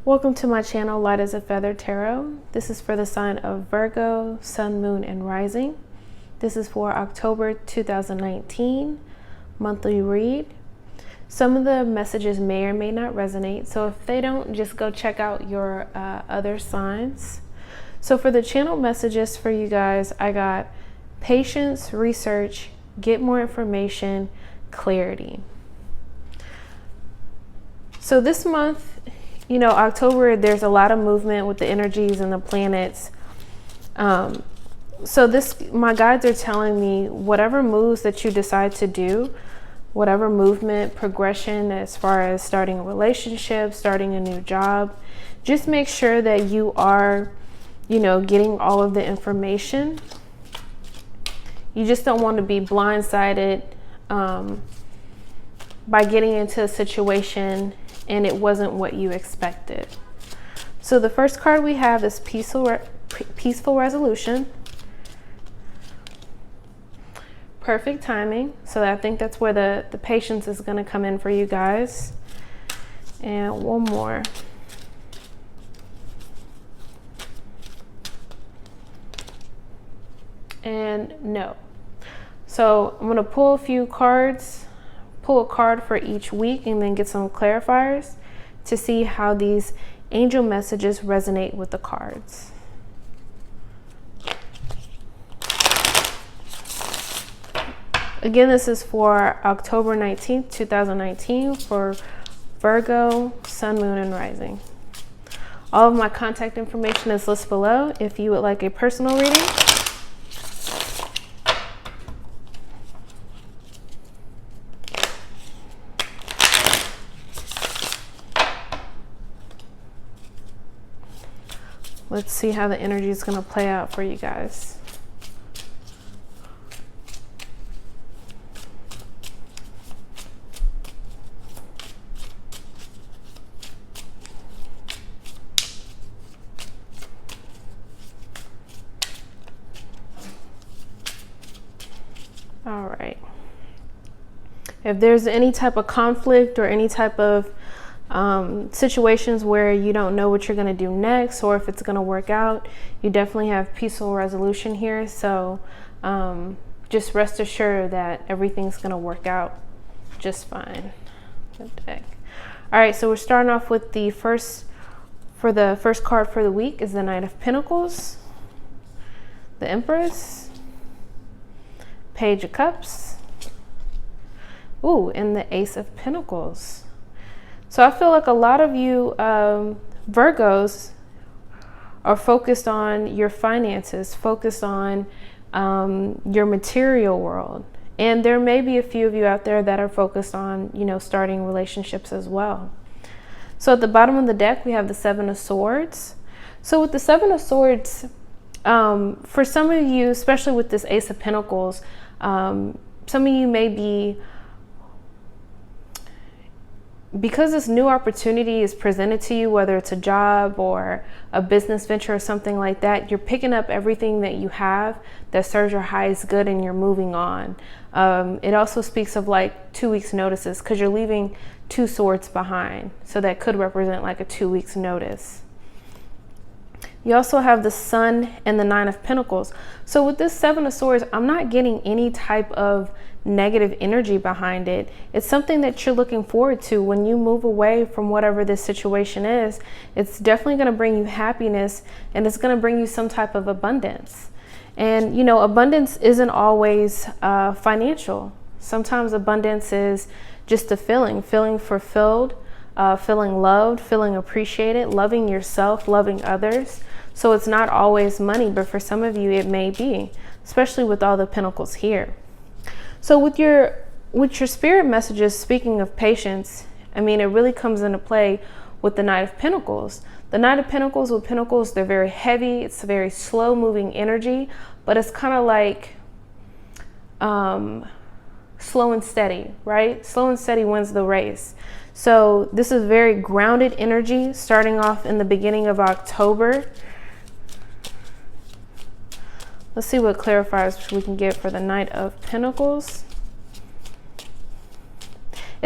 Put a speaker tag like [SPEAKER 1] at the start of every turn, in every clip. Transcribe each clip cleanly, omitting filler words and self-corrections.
[SPEAKER 1] Welcome to my channel, LightAsFeatherTarot. This is for the sign of Virgo, Sun, Moon, and Rising. This is for October 2019, monthly read. Some of the messages may or may not resonate, so if they don't, just go check out your other signs. So for the channel messages for you guys, I got patience, research, get more information, clarity. So this month, you know, October, there's a lot of movement with the energies and the planets. So my guides are telling me whatever moves that you decide to do, whatever movement, progression, as far as starting a relationship, starting a new job, just make sure that you are, you know, getting all of the information. You just don't want to be blindsided by getting into a situation and it wasn't what you expected. So the first card we have is peaceful resolution, perfect timing. So I think that's where the patience is going to come in for you guys. And one more. And no. So I'm going to pull a few cards, pull a card for each week, and then get some clarifiers to see how these angel messages resonate with the cards. Again, this is for October 19th, 2019 for Virgo, Sun, Moon, and Rising. All of my contact information is listed below if you would like a personal reading. Let's see how the energy is going to play out for you guys. All right. If there's any type of conflict or any type of situations where you don't know what you're going to do next or if it's going to work out, you definitely have peaceful resolution here. So just rest assured that everything's going to work out just fine. Good deck. All right, so we're starting off with the first card for the week is the Knight of Pentacles, the Empress, Page of Cups, ooh, and the Ace of Pentacles. So I feel like a lot of you Virgos are focused on your finances, focused on your material world. And there may be a few of you out there that are focused on, you know, starting relationships as well. So at the bottom of the deck, we have the Seven of Swords. So with the Seven of Swords, for some of you, especially with this Ace of Pentacles, some of you may be, because this new opportunity is presented to you, whether it's a job or a business venture or something like that, you're picking up everything that you have that serves your highest good and you're moving on. It also speaks of like 2 weeks notices because you're leaving two swords behind. So that could represent like a 2 weeks notice. You also have the Sun and the Nine of Pentacles. So with this Seven of Swords, I'm not getting any type of negative energy behind it. It's something that you're looking forward to when you move away from whatever this situation is. It's definitely going to bring you happiness and it's going to bring you some type of abundance. And, you know, abundance isn't always financial. Sometimes abundance is just a feeling fulfilled, feeling loved, feeling appreciated, loving yourself, loving others. So it's not always money, but for some of you it may be, especially with all the pentacles here. So with your spirit messages, speaking of patience, I mean, it really comes into play with the Knight of Pentacles. The Knight of Pentacles with Pentacles, they're very heavy. It's a very slow moving energy, but it's kind of like slow and steady, right? Slow and steady wins the race. So this is very grounded energy starting off in the beginning of October. Let's see what clarifiers we can get for the Knight of Pentacles.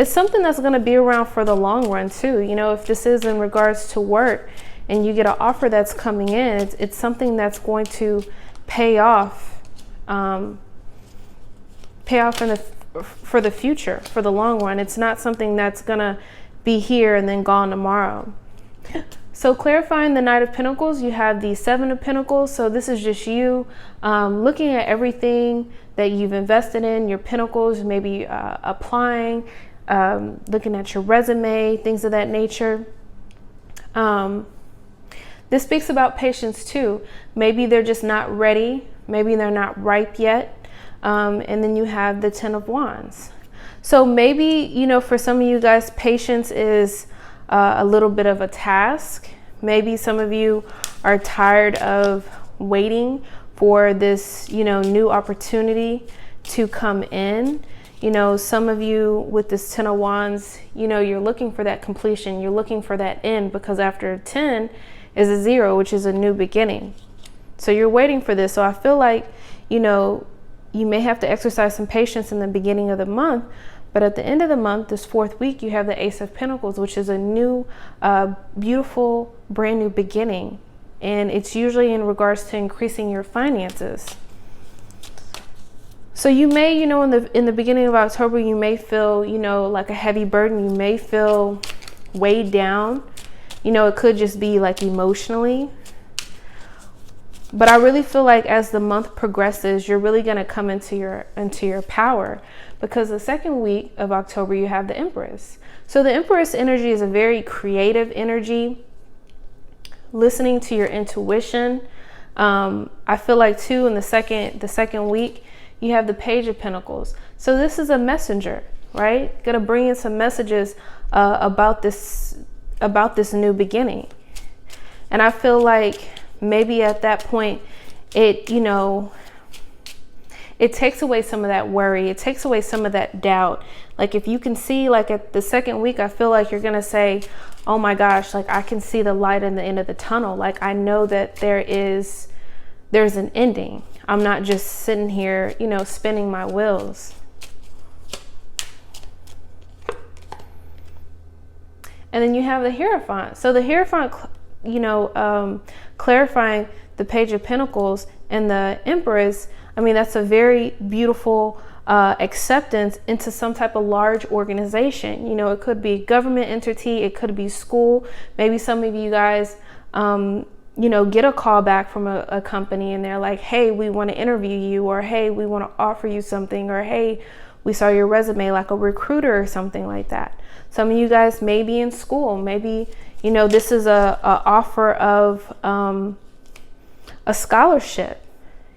[SPEAKER 1] it's something that's going to be around for the long run too. You know, if this is in regards to work and you get an offer that's coming in, it's something that's going to pay off for the future, for the long run. It's not something that's going to be here and then gone tomorrow. So clarifying the Knight of Pentacles, you have the Seven of Pentacles. So this is just you looking at everything that you've invested in, your Pentacles, maybe applying, looking at your resume, things of that nature. This speaks about patience too. Maybe they're just not ready. Maybe they're not ripe yet. And then you have the Ten of Wands. So maybe, you know, for some of you guys, patience is a little bit of a task. Maybe some of you are tired of waiting for this, you know, new opportunity to come in. You know, some of you with this Ten of Wands, you know, you're looking for that completion. You're looking for that end, because after 10 is a 0, which is a new beginning. So you're waiting for this. So I feel like, you know, you may have to exercise some patience in the beginning of the month, but at the end of the month, this 4th week, you have the Ace of Pentacles, which is a new, beautiful, brand new beginning. And it's usually in regards to increasing your finances. So you may, you know, in the beginning of October, you may feel, you know, like a heavy burden. You may feel weighed down. You know, it could just be like emotionally. But I really feel like as the month progresses, you're really going to come into your power, because the 2nd week of October, you have the Empress. So the Empress energy is a very creative energy, listening to your intuition. I feel like too, in the second week, you have the Page of Pentacles. So this is a messenger, right? Going to bring in some messages about this new beginning. And I feel like maybe at that point, it, you know, it takes away some of that worry. It takes away some of that doubt. Like if you can see, like at the 2nd week, I feel like you're going to say, oh my gosh, like I can see the light in the end of the tunnel. Like I know that there's an ending. I'm not just sitting here, you know, spinning my wheels. And then you have the Hierophant. So the Hierophant, you know, clarifying the Page of Pentacles and the Empress, I mean, that's a very beautiful acceptance into some type of large organization. You know, it could be government entity, it could be school. Maybe some of you guys, you know, get a call back from a company and they're like, hey, we want to interview you, or hey, we want to offer you something, or hey, we saw your resume, like a recruiter or something like that. Some of you guys may be in school. Maybe, you know, this is a offer of a scholarship,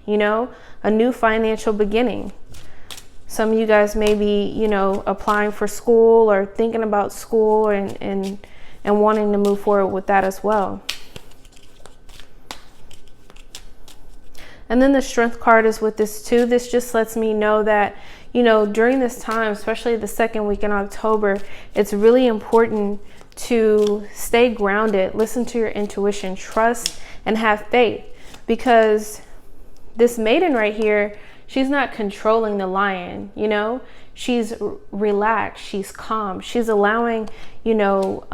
[SPEAKER 1] you know, a new financial beginning. Some of you guys may be, you know, applying for school or thinking about school and wanting to move forward with that as well. And then the Strength card is with this too. This just lets me know that, you know, during this time, especially the 2nd week in October, it's really important to stay grounded, listen to your intuition, trust, and have faith. Because this maiden right here, she's not controlling the lion, you know? She's relaxed, she's calm, she's allowing, you know,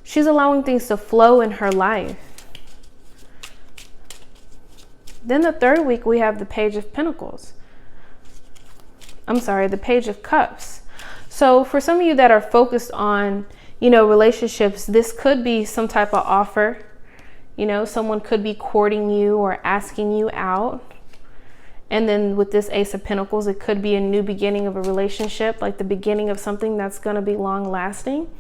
[SPEAKER 1] she's allowing things to flow in her life. Then the 3rd week, we have the Page of Pentacles. I'm sorry, the Page of Cups. So for some of you that are focused on, you know, relationships, this could be some type of offer. You know, someone could be courting you or asking you out. And then with this Ace of Pentacles, it could be a new beginning of a relationship, like the beginning of something that's going to be long lasting.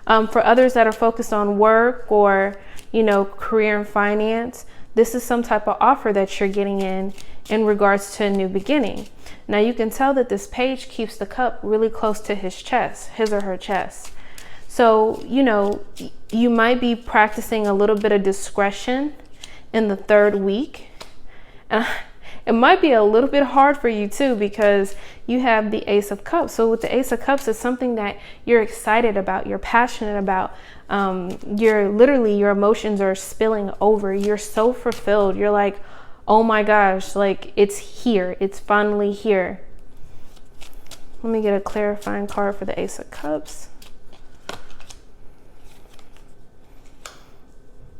[SPEAKER 1] For others that are focused on work or, you know, career and finance, this is some type of offer that you're getting in regards to a new beginning. Now you can tell that this page keeps the cup really close to his chest, his or her chest. So, you know, you might be practicing a little bit of discretion in the 3rd week. And it might be a little bit hard for you too, because you have the Ace of Cups. So with the Ace of Cups, it's something that you're excited about, you're passionate about. Your emotions are spilling over. You're so fulfilled. You're like, oh my gosh, like it's here. It's finally here. Let me get a clarifying card for the Ace of Cups.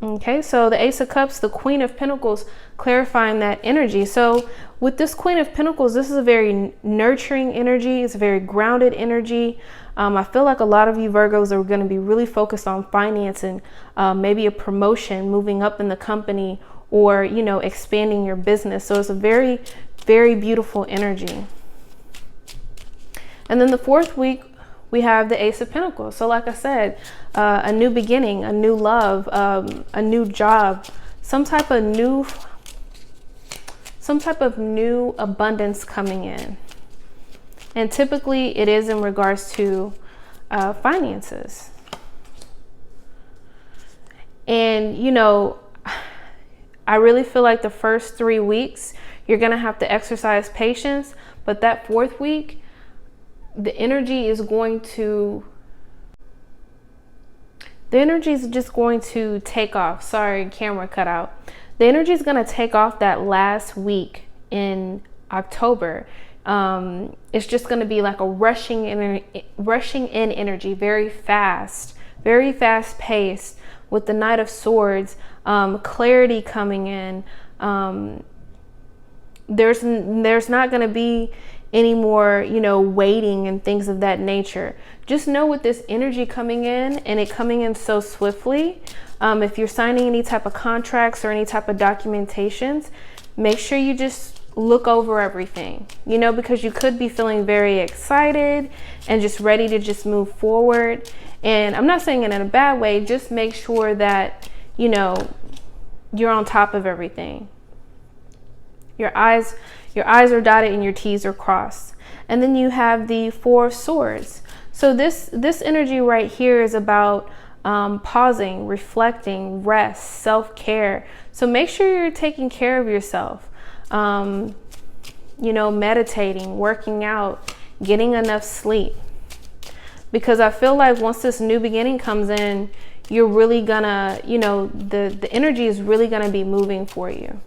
[SPEAKER 1] Okay, so the Ace of Cups, the Queen of Pentacles, clarifying that energy. So with this Queen of Pentacles, this is a very nurturing energy. It's a very grounded energy. I feel like a lot of you Virgos are going to be really focused on finance and maybe a promotion, moving up in the company, or, you know, expanding your business. So it's a very, very beautiful energy. And then the fourth week, we have the Ace of Pentacles. So like I said, a new beginning, a new love, a new job, some type of new abundance coming in. And typically it is in regards to finances. And, you know, I really feel like the first 3 weeks, you're going to have to exercise patience. But that fourth week, the energy is just going to take off. Sorry, camera cut out. The energy is going to take off that last week in October. It's just going to be like a rushing in energy, very fast paced, with the Knight of Swords, clarity coming in. There's not going to be any more, you know, waiting and things of that nature. Just know with this energy coming in, and it coming in so swiftly, if you're signing any type of contracts or any type of documentations, make sure you just look over everything, you know, because you could be feeling very excited and just ready to just move forward. And I'm not saying it in a bad way, just make sure that, you know, you're on top of everything. Your I's are dotted and your T's are crossed. And then you have the Four of Swords. So this energy right here is about pausing, reflecting, rest, self-care. So make sure you're taking care of yourself. You know, meditating, working out, getting enough sleep. Because I feel like once this new beginning comes in, you're really gonna, you know, the energy is really gonna be moving for you.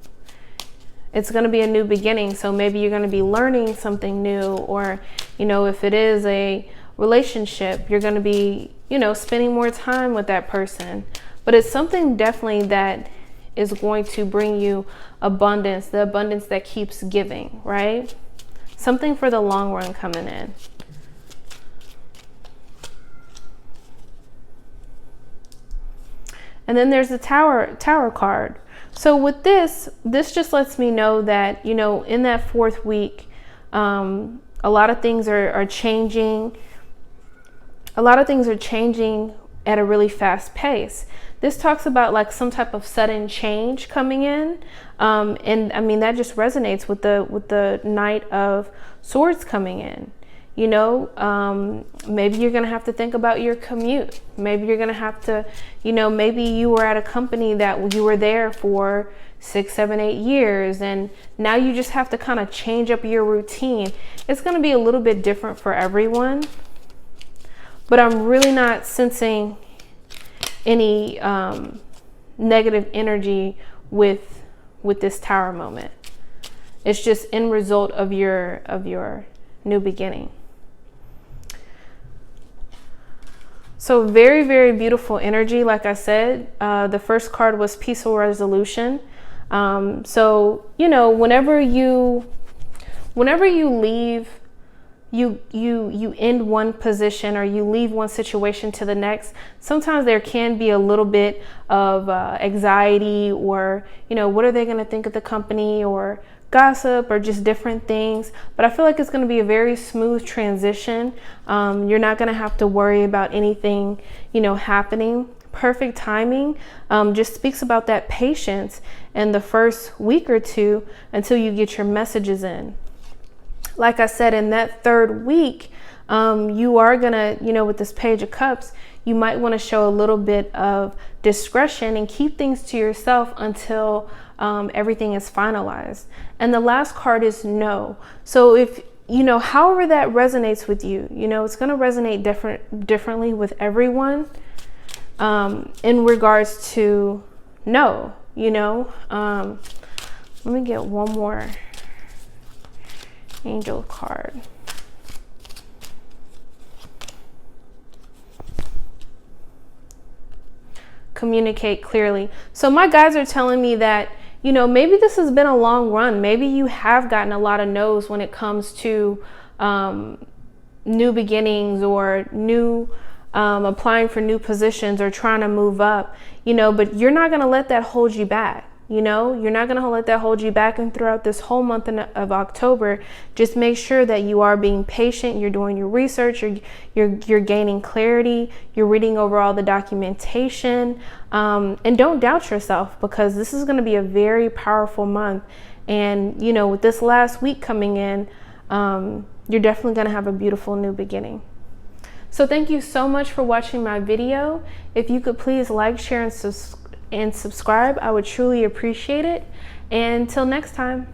[SPEAKER 1] It's going to be a new beginning. So maybe you're going to be learning something new, or, you know, if it is a relationship, you're going to be, you know, spending more time with that person. But it's something definitely that is going to bring you abundance, the abundance that keeps giving, right? Something for the long run coming in. And then there's the Tower card. So with this just lets me know that, you know, in that fourth week, a lot of things are changing. A lot of things are changing at a really fast pace. This talks about like some type of sudden change coming in. And I mean, that just resonates with the Knight of Swords coming in. You know, maybe you're going to have to think about your commute. Maybe you're going to have to, you know, maybe you were at a company that you were there for 6, 7, 8 years, and now you just have to kind of change up your routine. It's going to be a little bit different for everyone, but I'm really not sensing any negative energy with this Tower moment. It's just end result of your new beginning. So very, very beautiful energy. Like I said, the first card was peaceful resolution. So, you know, whenever you leave, you end one position or you leave one situation to the next, sometimes there can be a little bit of anxiety, or, you know, what are they going to think of the company, or gossip, or just different things. But I feel like it's going to be a very smooth transition. You're not going to have to worry about anything, you know, happening. Perfect timing. Just speaks about that patience in the first week or two until you get your messages in. Like I said, in that third week, you are gonna, you know, with this Page of Cups, you might want to show a little bit of discretion and keep things to yourself until everything is finalized. And the last card is No. So if, you know, however that resonates with you, you know, it's going to resonate differently with everyone in regards to no, you know. Let me get one more angel card. communicate clearly. So my guides are telling me that, you know, maybe this has been a long run. Maybe you have gotten a lot of no's when it comes to new beginnings or new applying for new positions or trying to move up, you know, but you're not going to let that hold you back. You know, you're not going to let that hold you back. And throughout this whole month of October, just make sure that you are being patient. You're doing your research. You're gaining clarity. You're reading over all the documentation. And don't doubt yourself, because this is going to be a very powerful month. And, you know, with this last week coming in, you're definitely going to have a beautiful new beginning. So thank you so much for watching my video. If you could please like, share, and subscribe, I would truly appreciate it. And until next time.